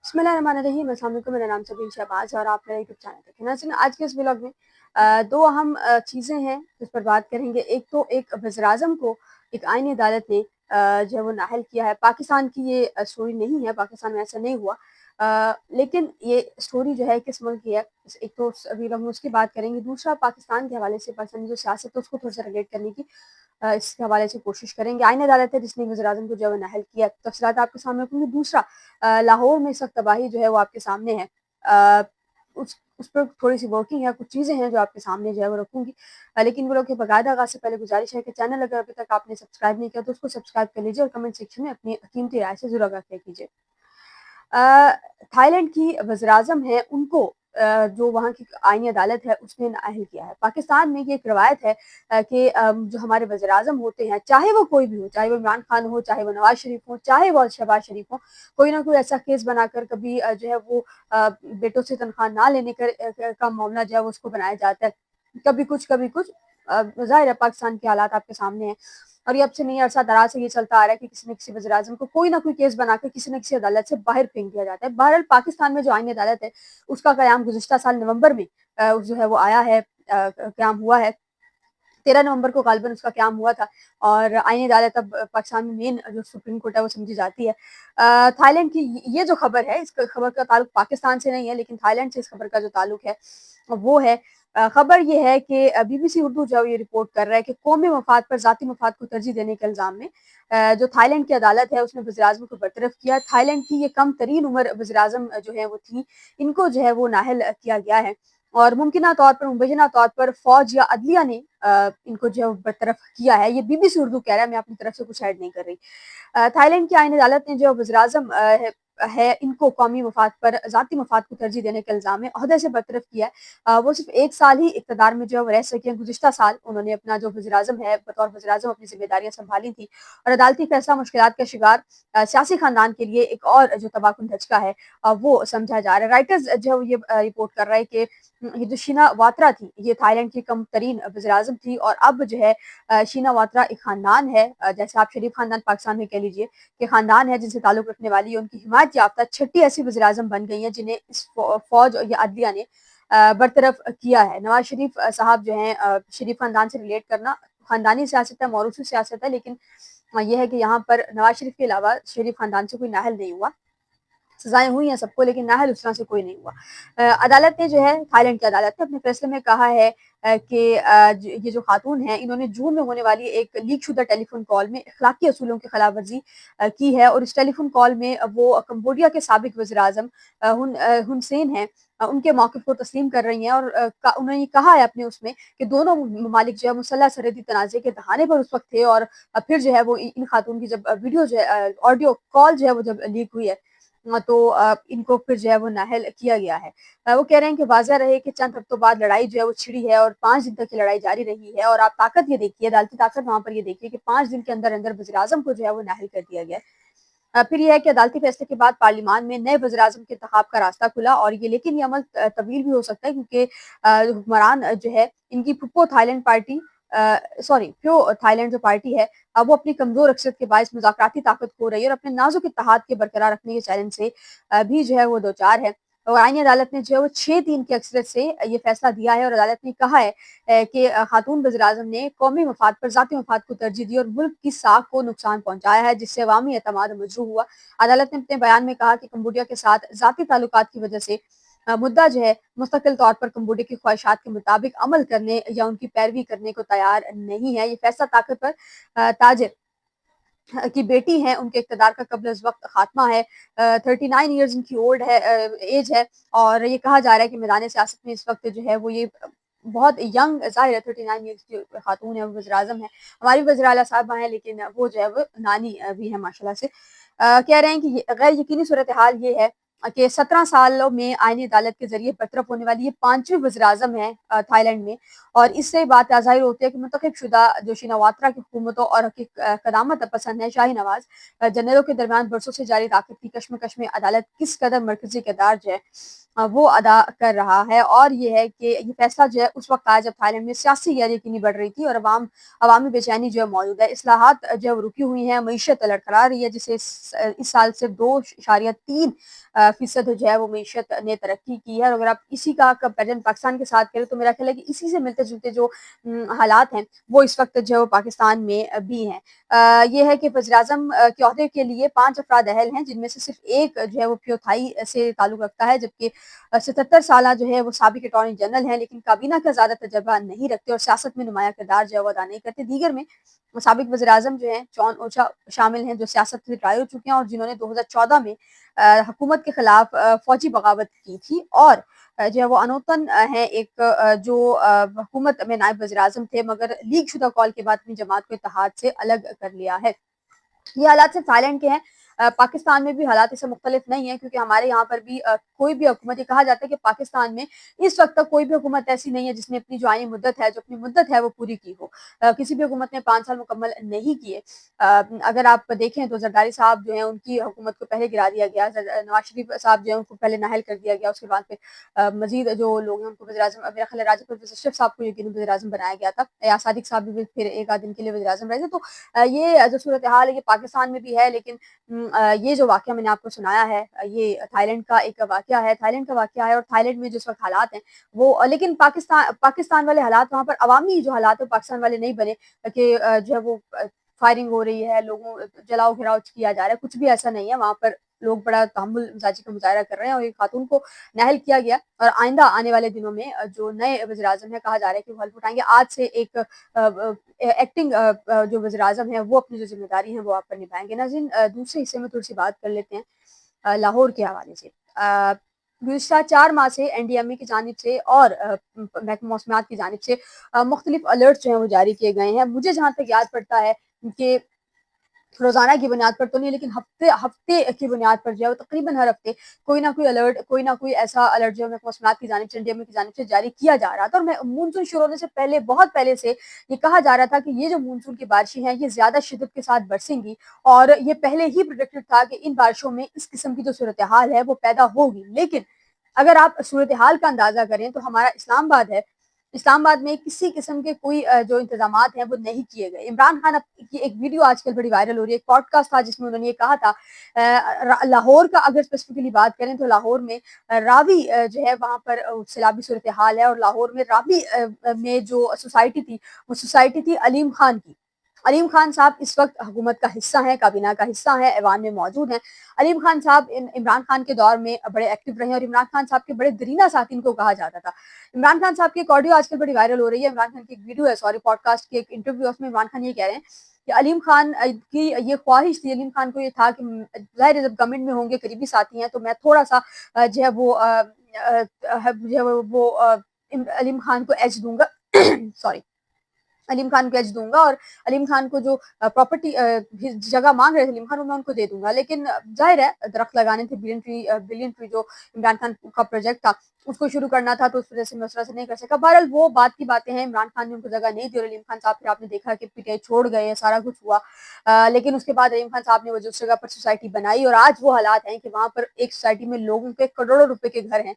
बिस्मिल्लाहिर्रहमानिर्रहीम। अस्सलाम वालेकुम। मेरा नाम सबीन शहबाज और आप मेरा यूट्यूब चैनल देखें। नाज़रीन, आज के इस व्लॉग में दो अहम चीज़ें हैं जिस पर बात करेंगे। एक तो एक वज़ीर-ए-आज़म को एक आईनी अदालत ने जो है वो नाअहल किया है। पाकिस्तान की ये स्टोरी नहीं है, पाकिस्तान में ऐसा नहीं हुआ। लेकिन ये स्टोरी जो है किस मुल्क की है, एक तो अभी हम उसकी बात करेंगे। दूसरा पाकिस्तान के हवाले से पाकिस्तान की जो सियासत है उसको थोड़ा सा रिलेट करने की इसके हवाले से कोशिश करेंगे। आईनी अदालत है जिसने वज़ीर-ए-आज़म को जो है वो नाअहल किया। तफ़सीलात आपके सामने रखूँगी। दूसरा लाहौर में इस वक़्त तबाही जो है वो आपके सामने है। अ, उस पर थोड़ी-सी वर्किंग है, कुछ चीज़ें हैं जो आपके सामने जो है वो रखूँगी। लेकिन वो लोग के बाकायदा आगाज़ से पहले गुज़ारिश है कि चैनल अगर अभी तक आपने सब्सक्राइब नहीं किया तो उसको सब्सक्राइब कर लीजिए और कमेंट सेक्शन में अपनी कीमती राय से ज़रूर आगाह कीजिए। थाईलैंड की वज़ीर-ए-आज़म हैं, उनको जो वहाँ की आईनी अदालत है उसने नाअहल किया है। पाकिस्तान में ये एक रवायत है कि जो हमारे वज़ीर-ए-आज़म होते हैं, चाहे वो कोई भी हो, चाहे वो इमरान खान हो, चाहे वो नवाज़ शरीफ हो, चाहे वो शहबाज शरीफ हो, कोई ना कोई ऐसा केस बनाकर कभी जो है वो बेटों से तनख्वाह ना लेने का मामला जो है वो उसको बनाया जाता है। कभी कुछ, कभी कुछ। ज़ाहिर है पाकिस्तान के हालात आपके सामने हैं और ये अब से नहीं, अरसा दराज से ये चलता आ रहा है कि किसी न किसी वज़ीर-ए-आज़म को कोई ना कोई केस बनाकर किसी न किसी अदालत से बाहर फेंक दिया जाता है। बहरहाल पाकिस्तान में जो आईनी अदालत है उसका क़याम गुज़िश्ता साल नवंबर में जो है वो आया है, क़याम हुआ है। 13 नवंबर को ग़ालिबन उसका क़याम हुआ था और आईनी अदालत अब पाकिस्तान में मेन जो सुप्रीम कोर्ट है वो समझी जाती है। थाईलैंड की ये जो खबर है, इस खबर का ताल्लुक पाकिस्तान से नहीं है, लेकिन थाईलैंड से इस खबर का जो ताल्लुक है वो है खबर ये है कि बीबीसी उर्दू जो है ये रिपोर्ट कर रहा है कि कौमी मफाद पर ज़ाती मफाद को तरजीह देने के इल्ज़ाम में जो थाईलैंड की अदालत है उसने वज़ीर-ए-आज़म को बरतरफ किया। थाईलैंड की ये कम तरीन उम्र वज़ीर-ए-आज़म जो है वो थी, इनको जो है वो नाअहल किया गया है और मुमकिना तौर पर, मुबैना तौर पर फ़ौज या अदलिया ने इनको जो है वो बरतरफ किया है। ये बीबीसी उर्दू कह रहा है, मैं अपनी तरफ से कुछ ऐड नहीं कर रही। थाईलैंड की आईनी अदालत ने जो वज़ीर-ए-आज़म है इनको कौमी मफाद पर ज़ाती मफाद को तरजीह देने के इल्ज़ाम में ओहदे से बरतरफ किया है। वो सिर्फ 1 साल ही इक़्तिदार में जो है वो रह सके हैं। गुज़िश्ता साल उन्होंने अपना जो वज़ीर-ए-आज़म है, बतौर वज़ीर-ए-आज़म अपनी ज़िम्मेदारियाँ सँभाली थी और अदालती फ़ैसला मुश्किलात का शिकार सियासी ख़ानदान के लिए एक और जो तबाहकुन धचका है वो समझा जा रहा है। राइटर्स जो है ये रिपोर्ट कर रहा है कि ये जो शीना वात्रा थी, ये थाईलैंड की कम तरीन वज़ीर-ए-आज़म थी और अब जो है शीना वात्रा एक ख़ानदान है, जैसे आप शरीफ ख़ानदान पाकिस्तान में कह लीजिए कि ख़ानदान है जिनसे ताल्लुक़ रखने वाली है, उनकी हिमायत याफ़्ता छठी ऐसी वज़ीर-ए-आज़म बन गई हैं जिन्हें इस फ़ौज या अदलिया ने बरतरफ किया है। नवाज़ शरीफ साहब जो हैं, शरीफ ख़ानदान से रिलेट करना ख़ानदानी सियासत है, मौरूसी सियासत है, लेकिन ये है कि यहाँ पर नवाज़ शरीफ के अलावा शरीफ ख़ानदान से कोई नाअहल नहीं हुआ। सज़ाएँ हुई हैं सबको, लेकिन नाअहल उस तरह से कोई नहीं हुआ। अदालत ने जो है, थाईलैंड की अदालत ने अपने फैसले में कहा है कि ये जो खातून हैं इन्होंने जून में होने वाली एक लीक शुदा टेलीफ़ोन कॉल में अखलाकी असूलों की खिलाफ वर्जी की है और इस टेलीफ़ोन कॉल में वो कंबोडिया के साबिक वज़ीर-ए-आज़म हुन सेन हैं, उनके मौक़िफ़ को तस्लीम कर रही हैं और उन्होंने ये कहा है अपने उसमें कि दोनों ममालिक जो है मुसल्लह सरहदी तनाज़े के दहाने पर उस वक़्त थे और फिर जो है वो इन खातून की जब वीडियो जो है, ऑडियो कॉल जो है वो जब लीक हुई है तो इनको फिर जो है वो नाअहल किया गया है। वो कह रहे हैं कि वाज़ह रहे कि चंद हफ्तों बाद लड़ाई जो है वो छिड़ी है और 5 दिन तक ये लड़ाई जारी रही है और आप ताकत ये देखिए, अदालती ताकत वहाँ पर ये देखिए कि 5 दिन के अंदर-अंदर वज़ीर-ए-आज़म को जो है वो नाअहल कर दिया गया है। फिर ये है कि अदालती फैसले के बाद पार्लियामान में नए वज़ीर-ए-आज़म के इंतखाब का रास्ता खुला और ये, लेकिन ये अमल तवील भी हो सकता है क्योंकि हुक्मरान जो है इनकी pro Thailand party pro Thailand जो पार्टी है वो अपनी कमज़ोर अक्सरियत के बायस मुज़ाकराती ताकत खो रही है और अपने नाज़ुक इत्तेहाद के बरकरार रखने के चैलेंज से भी जो है वो दो चार है। और आईनी अदालत ने जो है वो 6-3 की अक्सरियत से ये फैसला दिया है और अदालत ने कहा है कि खातून वज़ीर-ए-आज़म ने कौमी मफाद पर ज़ाती मफाद को तरजीह दी और मुल्क की साख को नुकसान पहुँचाया है, जिससे अवामी एतमाद मजरूह हुआ। अदालत ने अपने बयान में कहा कि कंबोडिया के साथ ज़ाती ताल्लुकात की वजह से मुद्दा जो है मुस्तकिल तौर पर कंबोडिया की ख्वाहिशात के मुताबिक अमल करने या उनकी पैरवी करने को तैयार नहीं है। ये फैसला ताकत पर ताजिर की बेटी हैं, उनके इक़्तिदार का क़ब्ल अज़ वक़्त ख़ात्मा है। 39 ईयर्स इनकी ओल्ड है, एज है और ये कहा जा रहा है कि मैदान सियासत में इस वक़्त जो है वो ये बहुत यंग, ज़ाहिर है 39 ईयर्स की खातून है, वो वज़ीर-ए-आज़म है। हमारी वज़ीर आला साहिबा हैं, लेकिन वो जो है वो नानी भी है माशाल्लाह से। कह रहे हैं कि ये गैर यकीनी सूरत-ए-हाल ये है कि 17 सालों में आईनी अदालत के ज़रिए बरतरफ होने वाली ये 5वीं वज़ीर-ए-आज़म है थाईलैंड में और इससे बात ज़ाहिर होती है कि मुंतखब शुदा जो शीना वात्रा की हुकूमतों और क़दामत पसंद है शाही नवाज़ जनरलों के दरमियान बरसों से जारी ताकत की कशमकश में अदालत किस कदर मरकज़ी किरदार जो है वो अदा कर रहा है और ये है कि ये फैसला जो है उस वक़्त आया जब थाईलैंड में सियासी गैर-यकीनी बढ़ रही थी और अवामी बेचैनी जो है मौजूद है। इस्लाहात जो है वो रुकी हुई हैं, मईशत लड़खड़ा रही है जिसे इस साल सिर्फ 2.3 फ़ीसद जो है वो मईशत ने तरक्की की है। और अगर आप इसी का कंपैरिज़न पाकिस्तान के साथ करें तो मेरा ख़्याल है कि इसी से मिलते-जुलते जो हालात हैं वो इस वक़्त जो है वो पाकिस्तान में भी हैं। ये है कि वज़ीर-ए-आज़म के ओहदे के लिए 5 अफ़राद अहल हैं, जिनमें से सिर्फ़ एक जो है वो प्योथाई से ताल्लुक़ रखता है, जबकि 77 साला जो है वो साबिक़ अटॉर्नी जनरल हैं, लेकिन काबीना का ज़्यादा तजर्बा नहीं रखते और सियासत में नुमायाँ किरदार जो है वो अदा नहीं करते। दीगर में साबिक़ वज़ीर-ए-आज़म जो हैं जॉन ओचा शामिल हैं, जो सियासत से रिटायर हो चुके हैं और जिन्होंने 2014 में हुकूमत के खिलाफ फ़ौजी बगावत की थी। और जो है वो अनोतन हैं एक जो हुकूमत में नायब वज़ीर-ए-आज़म थे, मगर लीक शुदा कॉल के बाद अपनी जमात को इत्तेहाद से अलग कर लिया है। ये हालात सिर्फ थाईलैंड के हैं। पाकिस्तान में भी हालात इससे मुख्तलिफ नहीं है, क्योंकि हमारे यहाँ पर भी कोई भी हुकूमत, ये कहा जाता है कि पाकिस्तान में इस वक्त तक कोई भी हुकूमत ऐसी नहीं है जिसने अपनी जो आईनी मुद्दत है, जो अपनी मुद्दत है वो पूरी की हो। किसी भी हुकूमत ने 5 साल मुकम्मल नहीं किए। अगर आप देखें तो जरदारी साहब जो हैं उनकी हुकूमत को पहले गिरा दिया गया, नवाज शरीफ साहब जो है उनको पहले नाअहल कर दिया गया, उसके बाद फिर मजीद जो लोग हैं उनको वज़ीर-ए-आज़म, मेरा ख्याल है राजा अशरफ साहब को यकीनन वज़ीर-ए-आज़म बनाया गया था, या सादिक साहब भी फिर एक आध दिन के लिए वज़ीर-ए-आज़म रहे थे। तो ये जो सूरत हाल है ये पाकिस्तान में भी है, लेकिन ये जो वाक़या मैंने आपको सुनाया है ये थाईलैंड का एक वाक़या है, थाईलैंड का वाक़या है। और थाईलैंड में जिस वक़्त हालात हैं वो लेकिन पाकिस्तान वाले हालात, वहाँ पर अवामी जो हालात है पाकिस्तान वाले नहीं बने कि जो है वो फायरिंग हो रही है, लोगों जलाओ घिराव किया जा रहा है, कुछ भी ऐसा नहीं है। वहाँ पर लोग बड़ा तहम्मुल मिजाजी का मुज़ाहिरा कर रहे हैं और एक खातून को नाअहल किया गया और आइंदा आने वाले दिनों में जो नए वज़ीर-ए-आज़म हैं कहा जा रहा है कि वो हल्फ उठाएँगे। आज से एक एक्टिंग जो वज़ीर-ए-आज़म है वो अपनी जो ज़िम्मेदारी है वो आप पर निभाएँगे। नाज़रीन, दूसरे हिस्से में थोड़ी-सी बात कर लेते हैं लाहौर के हवाले से। गुज़िश्ता 4 माह से एनडीएमए की जानिब से और महकमा मौसमियात की जानिब से मुख्तलिफ अलर्ट्स जो हैं वो जारी किए गए हैं। मुझे जहाँ तक याद पड़ता है कि रोज़ाना की बुनियाद पर तो नहीं, लेकिन हफ्ते हफ्ते की बुनियाद पर जो है वो तकरीबन हर हफ्ते कोई ना कोई अलर्ट, कोई ना कोई ऐसा अलर्ट जो है मौसमियात की जानिब से, एनडीएमए की जानिब से जारी किया जा रहा था। और मैं मानसून शुरू होने से पहले, बहुत पहले से ये कहा जा रहा था कि ये जो मानसून की बारिशें हैं ये ज़्यादा शिद्दत के साथ बरसेंगी और ये पहले ही प्रेडिक्टेड था कि इन बारिशों में इस किस्म की जो सूरत हाल है वो पैदा होगी। लेकिन अगर आप सूरत हाल का अंदाज़ा करें तो हमारा इस्लामाबाद है, इस्लामाबाद में किसी किस्म के कोई जो इंतज़ामात हैं वो नहीं किए गए। इमरान खान की एक वीडियो आजकल बड़ी वायरल हो रही है, एक पॉडकास्ट था जिसमें उन्होंने ये कहा था, लाहौर का अगर स्पेसिफिकली बात करें तो लाहौर में रावी जो है वहाँ पर सैलाबी सूरत हाल है। और लाहौर में रावी में जो सोसाइटी थी वो सोसाइटी थी अलीम खान की। अलीम खान साहब इस वक्त हुकूमत का हिस्सा हैं, काबीना का हिस्सा हैं, ऐवान में मौजूद हैं। अलीम खान साहब इमरान खान के दौर में बड़े एक्टिव रहे और इमरान खान साहब के बड़े दरीना साथी इनको कहा जाता था। इमरान खान साहब की एक ऑडियो आजकल बड़ी वायरल हो रही है, इमरान खान की एक वीडियो है, सॉरी पॉडकास्ट की एक इंटरव्यू है, उसमें इमरान खान ये कह रहे हैं कि अलीम खान की ये ख्वाहिश थी, अलीम खान को ये था कि ज़ाहिर है जब गवर्नमेंट में होंगे, करीबी साथी हैं, तो मैं थोड़ा-सा जो है वो जो है वो अलीम खान को एज दूँगा सॉरी अलीम खान को एज दूँगा और अलीम खान को जो प्रॉपर्टी जगह माँग रहे थे अलीम खान, वो मैं उनको दे दूँगा। लेकिन ज़ाहिर है दरख्त लगाने थे, बिलियन ट्री जो इमरान खान का प्रोजेक्ट था, उसको शुरू करना था, तो उस वजह से मैं उस तरह से नहीं कर सका। बहरहाल वो बात की बातें हैं, इमरान खान ने उनको जगह नहीं दी और अलीम खान साहब फिर आपने देखा कि पीटीआई छोड़ गए, सारा कुछ हुआ। लेकिन उसके बाद अलीम खान साहब ने वो जिस जगह पर सोसाइटी बनाई और आज वो हालात हैं कि वहाँ पर एक सोसाइटी में लोगों के करोड़ों रुपए के घर हैं,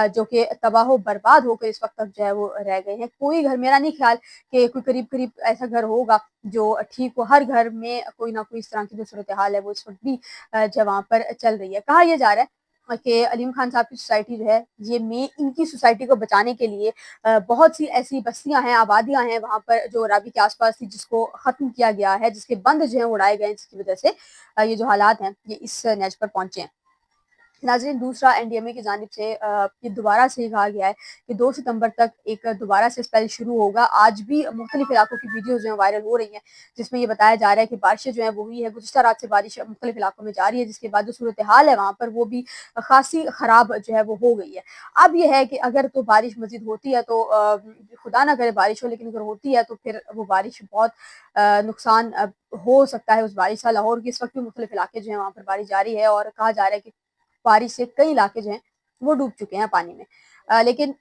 जो कि तबाह बर्बाद होकर इस वक्त तक जो है वो रह गए हैं। कोई घर, मेरा नहीं ख्याल कि कोई करीब-करीब ऐसा घर होगा जो ठीक हो। हर घर में कोई ना कोई इस तरह की जो सूरत-ए-हाल है वो इस वक़्त भी जो वहाँ पर चल रही है। कहा ये जा रहा है कि अलीम खान साहब की सोसाइटी जो है ये में इनकी सोसाइटी को बचाने के लिए बहुत सी ऐसी बस्तियाँ हैं, आबादियाँ हैं वहाँ पर जो रावी के आस-पास थी, जिसको ख़त्म किया गया है, जिसके बंद जो हैं उड़ाए गए हैं, जिसकी वजह से ये जो हालात हैं ये इस नैज पर पहुँचे हैं। नाज़रीन, दूसरा एनडीएमए की जानिब से ये दोबारा से कहा गया है कि 2 सितंबर तक एक दोबारा से स्पेल शुरू होगा। आज भी मुख्तलिफ इलाकों की वीडियोज़ जो हैं वायरल हो रही हैं, जिसमें ये बताया जा रहा है कि बारिशें जो हैं वो हुई है, गुज़िश्ता रात से बारिश मुख्तलिफ इलाकों में जारी है, जिसके बाद जो सूरत-ए-हाल है वहाँ पर वो भी ख़ासी ख़राब जो है वो हो गई है। अब ये है कि अगर तो बारिश मज़ीद होती है तो खुदा ना करे बारिश हो, लेकिन अगर होती है तो फिर वो बारिश बहुत नुकसान हो सकता है उस बारिश का। लाहौर के इस वक़्त भी मुख्तलिफ इलाके जो हैं वहाँ पर बारिश जारी है और कहा जा रहा है कि बारिश से कई इलाके जो हैं वो डूब चुके हैं पानी में। लेकिन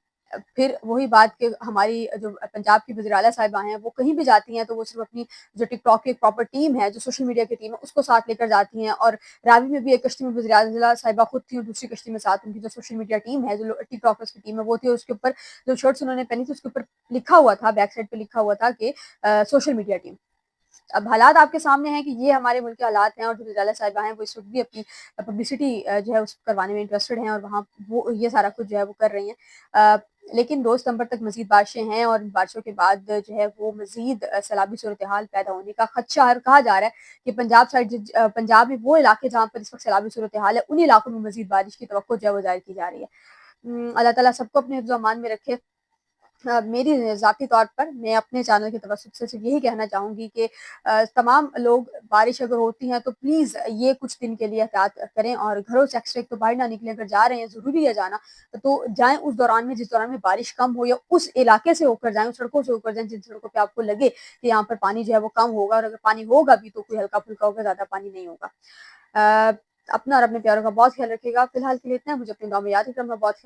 फिर वही बात कि हमारी जो पंजाब की वज़ीर आला साहिबा हैं वो कहीं भी जाती हैं तो वो सिर्फ़ अपनी जो टिकटॉक की एक प्रॉपर टीम है, जो सोशल मीडिया की टीम है, उसको साथ लेकर जाती हैं। और रावी में भी एक कश्ती में वज़ीर आला साहिबा खुद थी और दूसरी कश्ती में साथ उनकी जो सोशल मीडिया टीम है, जो टिकटॉकर्स की टीम है वो थी। और उसके ऊपर जो शर्ट्स उन्होंने पहनी थी उसके ऊपर लिखा हुआ था, बैक साइड पे लिखा हुआ था कि सोशल मीडिया टीम। اب حالات آپ کے سامنے ہیں کہ یہ ہمارے ملک کے حالات ہیں، اور جو نجلا صاحبہ ہیں وہ اس وقت بھی اپنی پبلسٹی جو ہے اس کو کروانے میں انٹرسٹڈ ہیں، اور وہاں وہ یہ سارا کچھ جو ہے وہ کر رہی ہیں۔ لیکن 2 ستمبر تک مزید بارشیں ہیں، اور بارشوں کے بعد جو ہے وہ مزید سیلابی صورتحال پیدا ہونے کا خدشہ ہے، اور کہا جا رہا ہے کہ پنجاب سائڈ پنجاب میں وہ علاقے جہاں پر اس وقت سیلابی صورتحال ہے، انہی علاقوں میں مزید بارش کی توقع جو ہے وہ ظاہر کی جا رہی ہے۔ اللہ تعالیٰ سب کو اپنے حفظ و امان میں رکھے۔ میری ذاتی طور پر میں اپنے چینل کے توسط سے صرف یہی کہنا چاہوں گی کہ تمام لوگ بارش اگر ہوتی ہیں تو پلیز یہ کچھ دن کے لیے احتیاط کریں، اور گھروں سے ایکسٹرا ایک تو باہر نہ نکلیں۔ اگر جا رہے ہیں، ضروری ہے جانا، تو جائیں اس دوران میں جس دوران میں بارش کم ہو، یا اس علاقے سے ہو کر جائیں، اس سڑکوں سے ہو کر جائیں جن سڑکوں پہ آپ کو لگے کہ یہاں پر پانی جو ہے وہ کم ہوگا، اور اگر پانی ہوگا بھی تو کوئی ہلکا پھلکا ہوگا، زیادہ پانی نہیں ہوگا۔ اپنا اور اپنے پیاروں کا بہت خیال رکھیے گا۔ فی الحال کے لیے اتنا ہے، مجھے اپنی دعا میں یاد رکھنا، بہت